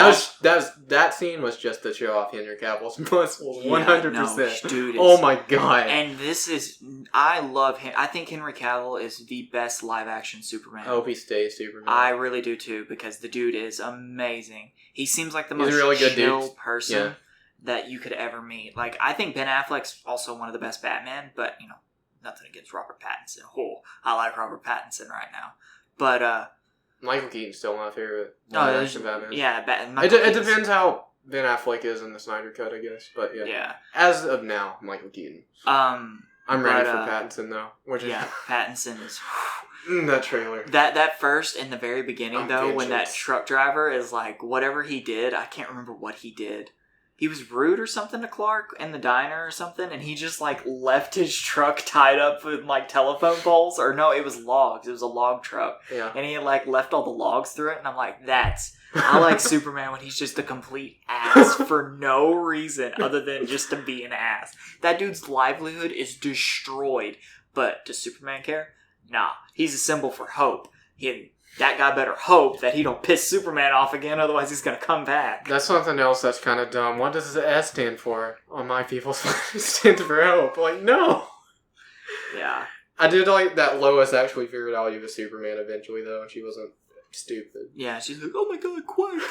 that scene was just to show off Henry Cavill's muscles, 100%. No, dude, oh my god. And I love him. I think Henry Cavill is the best live-action Superman. I hope he stays Superman. I really do, too, because the dude is amazing. He seems like the most really good chill person that you could ever meet. Like, I think Ben Affleck's also one of the best Batman, but, nothing against Robert Pattinson. Oh, I like Robert Pattinson right now. But, Michael Keaton's still my favorite. Batman. Yeah, it depends how Ben Affleck is in the Snyder Cut, I guess. But yeah. As of now, Michael Keaton. I'm ready for Pattinson though. Pattinson is. That trailer. That first in the very beginning though, when that truck driver is like, whatever he did, I can't remember what he did. He was rude or something to Clark in the diner or something, and he just, like, left his truck tied up with, like, telephone poles. Or no, it was logs. It was a log truck. Yeah. And he had, like, left all the logs through it, and I'm like, I like Superman when he's just a complete ass for no reason other than just to be an ass. That dude's livelihood is destroyed. But does Superman care? Nah. He's a symbol for hope. That guy better hope that he don't piss Superman off again, otherwise he's gonna come back. That's something else that's kind of dumb. What does the S stand for on My People's stand for hope? Like, no! Yeah. I did like that Lois actually figured out he was Superman eventually, though, and she wasn't stupid. Yeah, she's like, oh my god, Clark,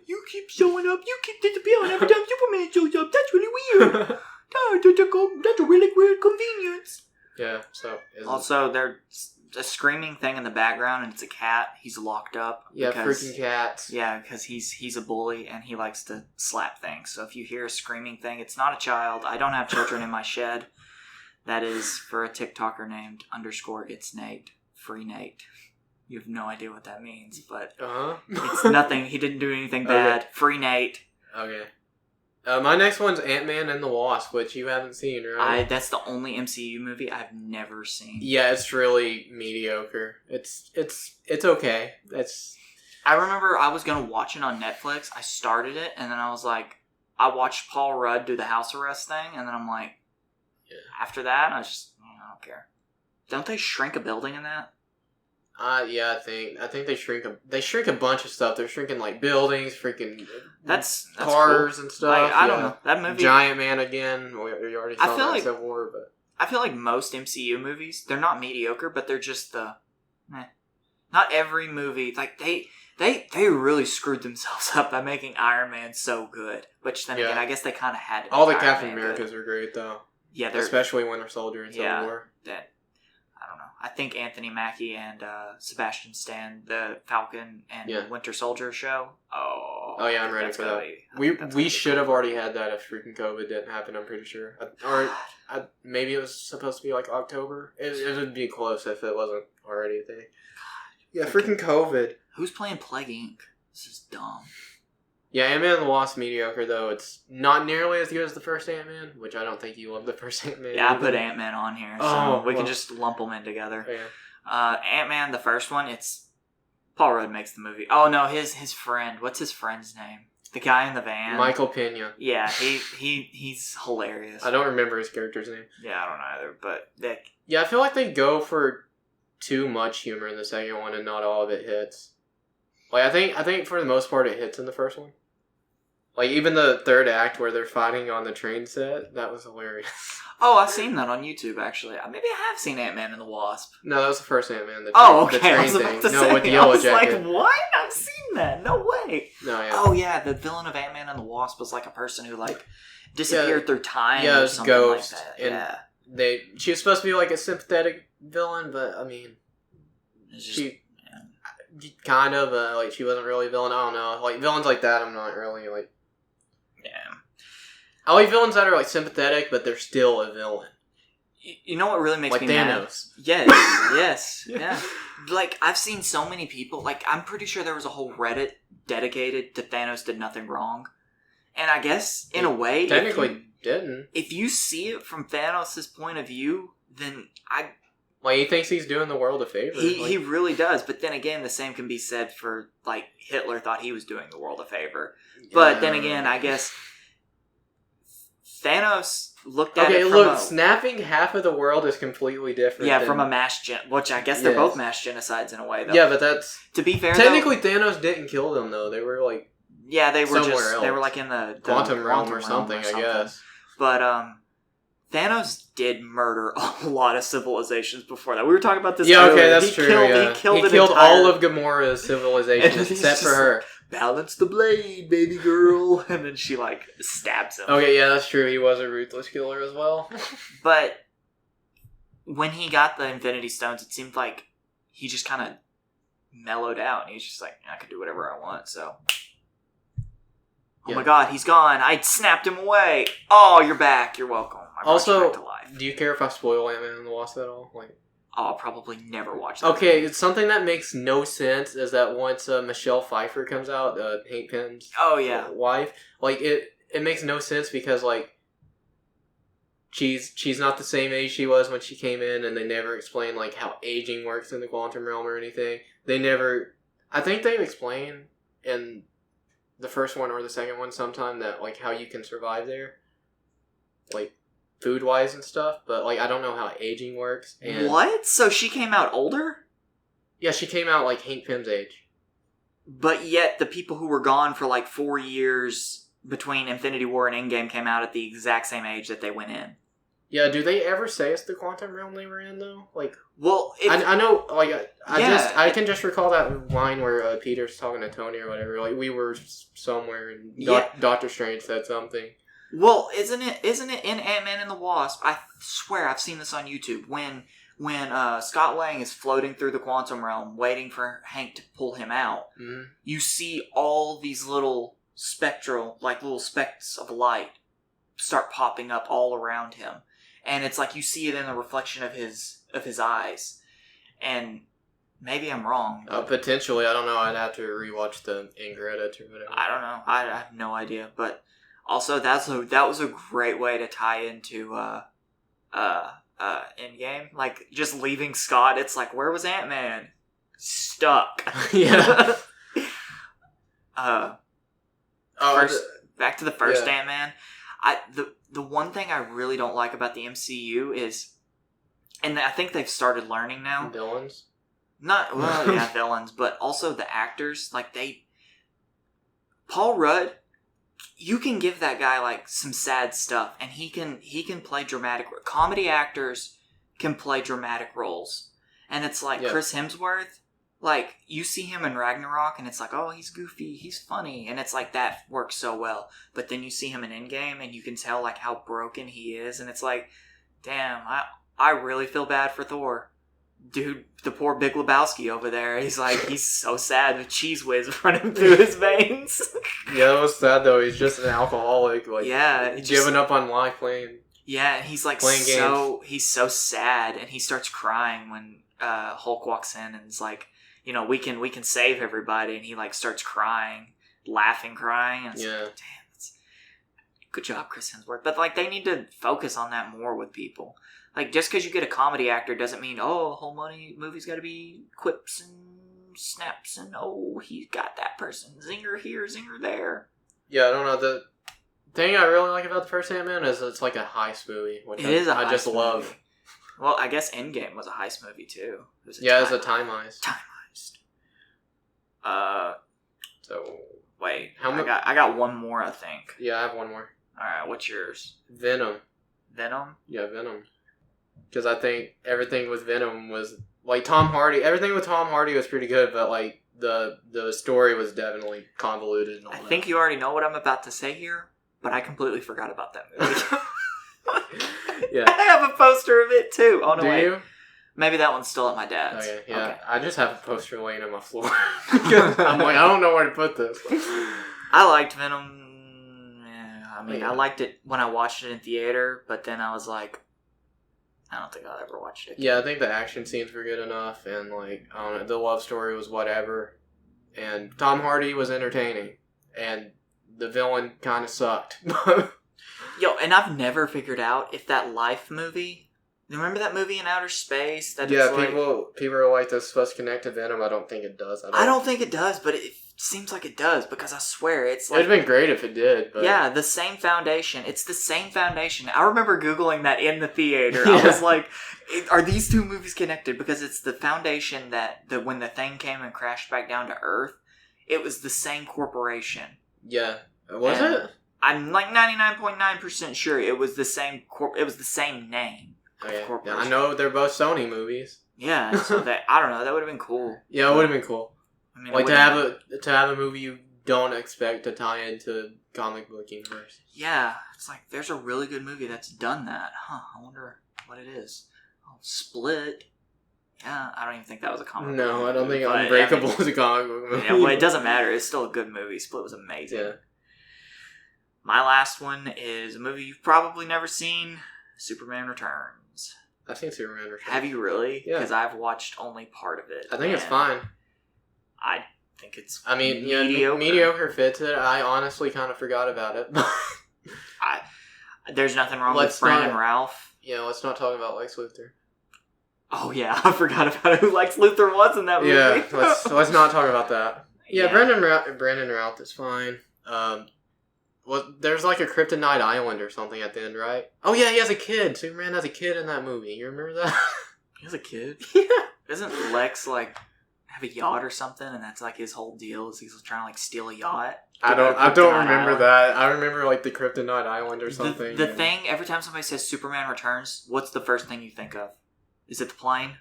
you keep showing up, you keep disappearing every time Superman shows up, that's really weird. That's a really weird convenience. Yeah, so... Also, there's a screaming thing in the background, and it's a cat. He's locked up. Yeah, freaking cats. Yeah, because he's a bully, and he likes to slap things. So if you hear a screaming thing, it's not a child. I don't have children in my shed. That is for a TikToker named _It's Nate. Free Nate. You have no idea what that means, but it's nothing. He didn't do anything bad. Okay. Free Nate. Okay. My next one's Ant-Man and the Wasp, which you haven't seen, right? That's the only MCU movie I've never seen. Yeah, it's really mediocre. It's okay. I remember I was going to watch it on Netflix. I started it, and then I was like, I watched Paul Rudd do the house arrest thing, and then I'm like, after that, I don't care. Don't they shrink a building in that? Yeah, I think they shrink a bunch of stuff. They're shrinking like buildings, freaking that's cars cool. and stuff. I don't know that movie. Giant Man again. We already saw that like, Civil War, but I feel like most MCU movies, they're not mediocre, but they're just not every movie. Like they really screwed themselves up by making Iron Man so good. Which then again, I guess they kind of had to. All the Captain Americas are great though. Yeah, especially Winter Soldier and Civil War. I don't know. I think Anthony Mackie and Sebastian Stan, the Falcon and Winter Soldier show. Oh yeah, I'm ready for that. We should have already had that if freaking COVID didn't happen. I'm pretty sure, maybe it was supposed to be like October. It would be close if it wasn't already a thing. Yeah, freaking COVID. Who's playing Plague Inc? This is dumb. Yeah, Ant-Man and the Wasp mediocre, though. It's not nearly as good as the first Ant-Man, which I don't think you love the first Ant-Man. Yeah, I put Ant-Man on here, so we can just lump them in together. Yeah. Ant-Man, the first one, it's... Paul Rudd makes the movie. Oh, no, his friend. What's his friend's name? The guy in the van. Michael Pena. Yeah, he's hilarious. I don't remember his character's name. Yeah, I don't either, but... Yeah, I feel like they go for too much humor in the second one, and not all of it hits. Like, I think for the most part it hits in the first one. Like, even the third act where they're fighting on the train set, that was hilarious. Oh, I've seen that on YouTube, actually. Maybe I have seen Ant-Man and the Wasp. No, that was the first Ant-Man. Okay. The train I was about thing. to say, with the yellow jacket. I was like, what? I've seen that. No way. No, yeah. Oh, yeah, the villain of Ant-Man and the Wasp was like a person who, like, disappeared through time or something ghost, like that. And she was supposed to be, like, a sympathetic villain, but, I mean... she... kind of, like, she wasn't really a villain. I don't know. Like, villains like that, I'm not really, like... Yeah. I like villains that are, like, sympathetic, but they're still a villain. You know what really makes me Thanos. mad? Yes, yeah. Like, I've seen so many people, like, I'm pretty sure there was a whole Reddit dedicated to Thanos did nothing wrong. And I guess, in a way... Technically didn't. If you see it from Thanos' point of view, then Like, he thinks he's doing the world a favor. He really does. But then again, the same can be said for, like, Hitler thought he was doing the world a favor. But then again, I guess Thanos looked at it from snapping half of the world is completely different. Yeah, from a mass which I guess they're both mass genocides in a way, though. Yeah, but that's... To be fair, technically, Thanos didn't kill them, though. They were, like... Yeah, they were somewhere else. They were, like, in the quantum realm or something, I guess. But, Thanos did murder a lot of civilizations before that. We were talking about this earlier. Okay, that's true. He killed all of Gamora's civilizations except for her. Balance the blade, baby girl. And then she, like, stabs him. Okay, yeah, that's true. He was a ruthless killer as well. But when he got the Infinity Stones, it seemed like he just kind of mellowed out. And he was just like, I can do whatever I want, so... Oh my god, he's gone. I snapped him away. Oh, you're back. You're welcome. I brought you back to life. Do you care if I spoil Ant-Man and the Wasp at all? Like, I'll probably never watch that. Okay, it's something that makes no sense is that once Michelle Pfeiffer comes out, Hank Pym's wife, like, it makes no sense because, like, she's not the same age she was when she came in, and they never explain, like, how aging works in the quantum realm or anything. I think they explain in the first one or the second one sometime that, like, how you can survive there, like, food-wise and stuff, but, like, I don't know how aging works. And what? So she came out older? Yeah, she came out, like, Hank Pym's age. But yet the people who were gone for, like, 4 years between Infinity War and Endgame came out at the exact same age that they went in. Yeah, do they ever say it's the quantum realm they were in, though? Like, well, I know, like, I can just recall that line where Peter's talking to Tony or whatever. Like, we were somewhere, and Doctor Strange said something. Well, isn't it in Ant-Man and the Wasp? I swear I've seen this on YouTube. When Scott Lang is floating through the quantum realm, waiting for Hank to pull him out, you see all these little spectral, like little specks of light, start popping up all around him. And it's like you see it in the reflection of his eyes. And maybe I'm wrong. Potentially, I don't know. I'd have to rewatch the Ingrid or whatever. I don't know. I have no idea. But also, that was a great way to tie into Endgame. Like, just leaving Scott. It's like, where was Ant-Man? Stuck. Yeah. Back to the first Ant-Man. The one thing I really don't like about the MCU is, and I think they've started learning now. Villains? Villains, but also the actors. Like, Paul Rudd, you can give that guy, like, some sad stuff, and he can play dramatic... Comedy actors can play dramatic roles. And it's like Chris Hemsworth, like, you see him in Ragnarok, and it's like, oh, he's goofy, he's funny, and it's like, that works so well. But then you see him in Endgame, and you can tell, like, how broken he is, and it's like, damn, I really feel bad for Thor. Dude, the poor Big Lebowski over there, he's so sad with Cheese Whiz running through his veins. Yeah, that was sad, though. He's just an alcoholic, like, giving up on life playing. Yeah, and he's like, he's so sad, and he starts crying when Hulk walks in, and it's like, you know, we can save everybody, and he, like, starts crying, crying, and it's like, damn, good job, Chris Hemsworth. But, like, they need to focus on that more with people. Like, just because you get a comedy actor doesn't mean, oh, the whole movie's got to be quips and snaps, and oh, he got that person, zinger here, zinger there. Yeah, I don't know, the thing I really like about the first Ant-Man is it's like a heist movie, which I just love. Well, I guess Endgame was a heist movie, too. It was a time heist. So wait, I got one more, I think. Yeah, I have one more. All right, what's yours? Venom. Venom? Yeah, Venom. Because I think everything with Venom was like Tom Hardy. Everything with Tom Hardy was pretty good, but like the story was definitely convoluted. And all I think you already know what I'm about to say here, but I completely forgot about that movie. Yeah, I have a poster of it too. Oh no, Do wait. you? Maybe that one's still at my dad's. Okay, yeah. Okay. I just have a poster laying on my floor. I'm like, I don't know where to put this. I liked Venom. Yeah, I mean, I liked it when I watched it in theater, but then I was like, I don't think I'll ever watch it again. Yeah, I think the action scenes were good enough, and like, I don't know, the love story was whatever, and Tom Hardy was entertaining, and the villain kind of sucked. Yo, and I've never figured out if that Life movie... Remember that movie in outer space? That people are like, this supposed to connect to Venom. I don't think it does. I don't think it does, but it seems like it does, because I swear it's like... It'd been great if it did, but... Yeah, the same foundation. It's the same foundation. I remember Googling that in the theater. Yeah. I was like, are these two movies connected? Because it's the foundation that when the thing came and crashed back down to Earth, it was the same corporation. Yeah. Was it? I'm like 99.9% sure it was the same it was the same name. Oh, yeah. I know they're both Sony movies. Yeah, so I don't know, that would have been cool. Yeah, it would have been cool. I mean, like to have a movie you don't expect to tie into comic book universe. Yeah, it's like there's a really good movie that's done that. I wonder what it is. Oh, Split. Yeah, I don't even think that was a comic book movie. No, I don't think Unbreakable was a comic book movie. Yeah, well, it doesn't matter. It's still a good movie. Split was amazing. Yeah. My last one is a movie you've probably never seen, Superman Returns. I've seen Superman Returns. Have you really? Yeah. Because I've watched only part of it. I think it's fine. I think it's mediocre. Mediocre fits it. I honestly kind of forgot about it. There's nothing wrong with Brandon Routh. Yeah, let's not talk about Lex Luthor. Oh yeah, I forgot about who Lex Luthor was in that movie. Yeah, let's not talk about that. Yeah, Brandon Routh is fine. There's like a Kryptonite Island or something at the end, right? Oh yeah, he has a kid. Superman has a kid in that movie. You remember that? He has a kid? Yeah. Doesn't Lex like have a yacht or something, and that's like his whole deal is he's trying to like steal a yacht? I don't remember that. I remember like the Kryptonite Island or something. The thing, every time somebody says Superman Returns, what's the first thing you think of? Is it the plane?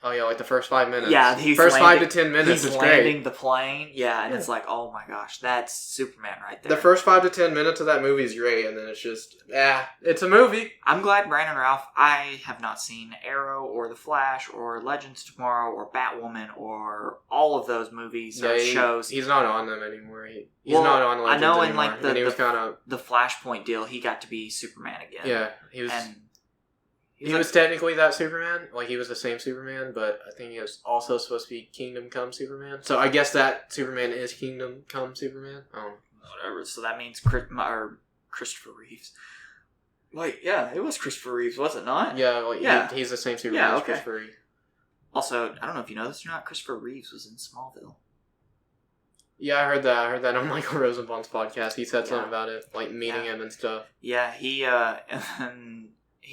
Oh yeah, like the first 5 minutes. Yeah, first 5 to 10 minutes is great. He's landing the plane, and it's like, oh my gosh, that's Superman right there. The first 5 to 10 minutes of that movie is great, and then it's just, it's a movie. I'm glad Brandon Routh, I have not seen Arrow or The Flash or Legends of Tomorrow or Batwoman or all of those movies or shows. He's not on them anymore. He's not on Legends anymore. I know in like the Flashpoint deal, he got to be Superman again. Yeah, he was... He was technically that Superman, like he was the same Superman, but I think he was also supposed to be Kingdom Come Superman. So I guess that Superman is Kingdom Come Superman. I don't know. Whatever. So that means Christopher Reeves. Like, yeah, it was Christopher Reeves, was it not? Yeah, he's the same Superman as Christopher Reeves. Also, I don't know if you know this or not, Christopher Reeves was in Smallville. Yeah, I heard that. I heard that on Michael Rosenbaum's podcast. He said something about it, like meeting him and stuff. Yeah, he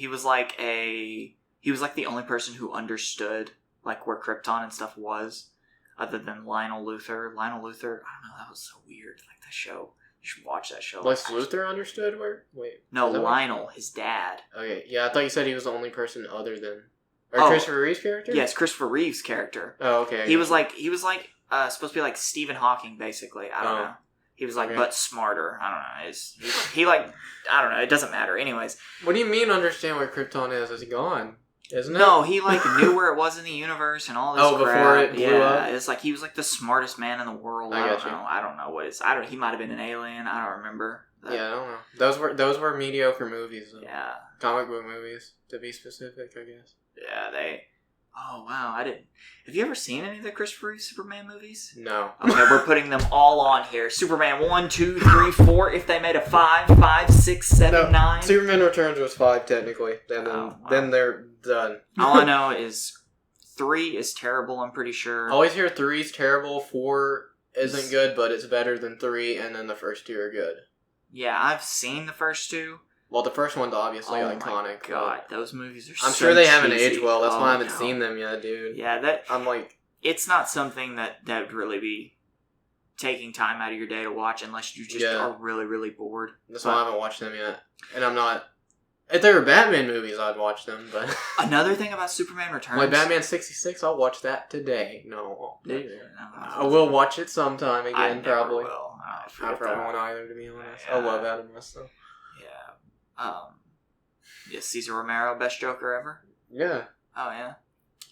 was like the only person who understood like where Krypton and stuff was, other than Lionel Luthor. Lionel Luthor, I don't know, that was so weird. Like that show, you should watch that show. Lex Luthor understood where? Wait. No, Lionel, his dad. Okay, yeah, I thought you said he was the only person other than... Or Christopher Reeve's character? Yes, Christopher Reeve's character. Oh, okay. He was like supposed to be like Stephen Hawking, basically. I don't know. He was like, okay. but smarter. I don't know. He like, I don't know. It doesn't matter. Anyways. What do you mean understand where Krypton is? It's gone, isn't it? No, he like knew where it was in the universe and all this crap. Before it blew up? It's like he was like the smartest man in the world. I don't know. I don't know what it's... He might have been an alien. I don't remember. Yeah, I don't know. Those were mediocre movies, though. Yeah. Comic book movies, to be specific, I guess. Yeah, they... Oh, wow, I didn't... Have you ever seen any of the Christopher Reeve Superman movies? No. Okay, we're putting them all on here. Superman 1, 2, 3, 4. If they made a 5, 6, 7, 9. Superman Returns was 5, technically. Then they're done. All I know is 3 is terrible, I'm pretty sure. I always hear 3's terrible, 4 isn't good, but it's better than 3, and then the first 2 are good. Yeah, I've seen the first 2. Well, the first one's obviously iconic. Oh my god, those movies are I'm so sure they haven't cheesy. aged well. That's why I haven't seen them yet, dude. Yeah, I'm like... It's not something that would really be taking time out of your day to watch unless you just are really, really bored. That's why I haven't watched them yet. And I'm not... If they were Batman movies, I'd watch them, but... Another thing about Superman Returns... Like Batman 66, I'll watch that today. No. I will watch it sometime again, probably. Will. I probably won't either, to be honest. I love Adam West, though. Yeah, Cesar Romero, best Joker ever? Yeah. Oh, yeah?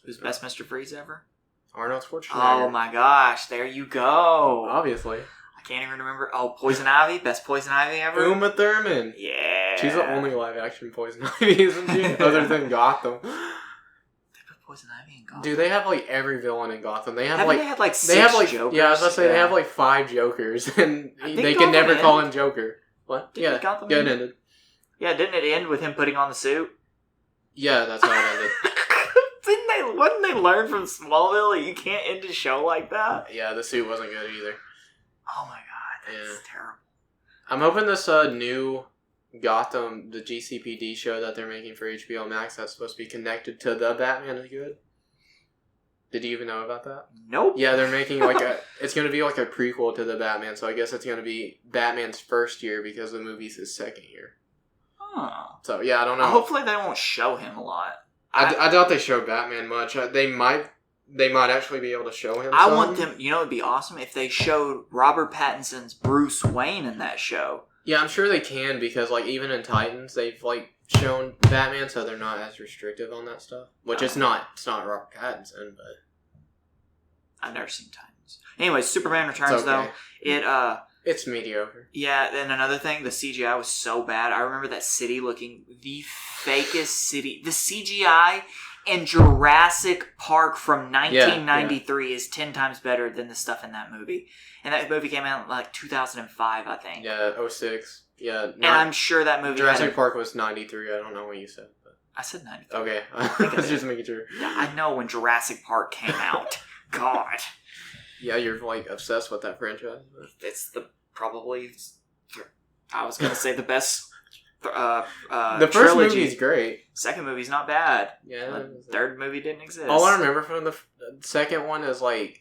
Who's best Mr. Freeze ever? Arnold Schwarzenegger. Oh my gosh, there you go. Obviously. I can't even remember. Oh, Poison Ivy, best Poison Ivy ever? Uma Thurman. Yeah. She's the only live action Poison Ivy, isn't she? Other than Gotham. They put Poison Ivy in Gotham? Dude, they have like every villain in Gotham. They have They had like 6 Jokers? Yeah, I was about to say, they have like 5 Jokers, and they can never call him Joker. What? Didn't Gotham it ended. Yeah, didn't it end with him putting on the suit? Yeah, that's how it ended. Wouldn't they learn from Smallville that you can't end a show like that? Yeah, the suit wasn't good either. Oh my god, that's terrible. I'm hoping this new Gotham, the GCPD show that they're making for HBO Max that's supposed to be connected to the Batman is good. Did you even know about that? Nope. Yeah, they're making it's going to be like a prequel to the Batman, so I guess it's going to be Batman's first year because the movie's his second year. Huh. So, yeah, I don't know. Hopefully they won't show him a lot. I doubt they show Batman much. They might actually be able to show him I want them, you know, it'd be awesome if they showed Robert Pattinson's Bruce Wayne in that show. Yeah, I'm sure they can because, like, even in Titans, they've, like, shown Batman, so they're not as restrictive on that stuff. Which it's not Robert Pattinson, but... I've never seen Titans. Anyways, Superman Returns, though, it's mediocre. Yeah, then another thing, the CGI was so bad. I remember that city looking the fakest city. The CGI in Jurassic Park from 1993 is 10 times better than the stuff in that movie. And that movie came out in like 2005, I think. Yeah, 06. Yeah. And I'm sure that movie Jurassic Park was 93. I don't know what you said. But... I said 93. Okay. I was just making sure. Yeah, I know when Jurassic Park came out. God. Yeah, you're like obsessed with that franchise. It's probably, I was going to say the best the first movie's great. Second movie's not bad. Yeah. The third movie didn't exist. All I remember from the second one is like,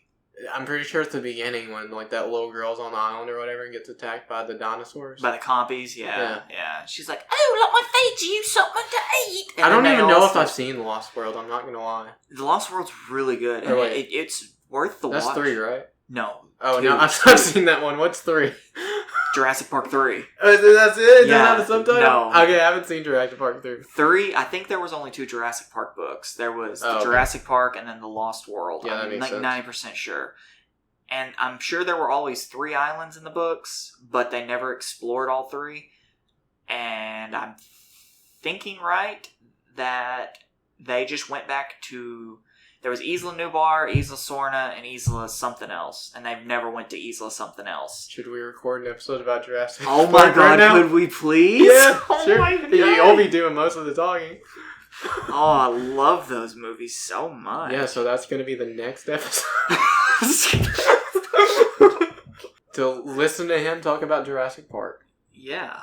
I'm pretty sure it's the beginning when like that little girl's on the island or whatever and gets attacked by the dinosaurs. By the compies, yeah. She's like, oh, let me feed you something to eat. And I don't even know if I've seen Lost World, I'm not going to lie. The Lost World's really good. And it's worth the watch. That's 3, right? No. Oh, 2. No, I've seen that one. What's 3? Jurassic Park 3. That's it? Yeah, doesn't have a subtitle? No. Okay, I haven't seen Jurassic Park 3. 3, I think there was only 2 Jurassic Park books. There was Jurassic Park and then the Lost World. Yeah, that makes sense. 90% sure. And I'm sure there were always 3 islands in the books, but they never explored all 3. And I'm thinking that they just went back to... There was Isla Nublar, Isla Sorna, and Isla something else. And they've never went to Isla something else. Should we record an episode about Jurassic Park? Oh my god, right could we please? Yeah, oh my god. You'll be doing most of the talking. Oh, I love those movies so much. Yeah, so that's going to be the next episode. To listen to him talk about Jurassic Park. Yeah.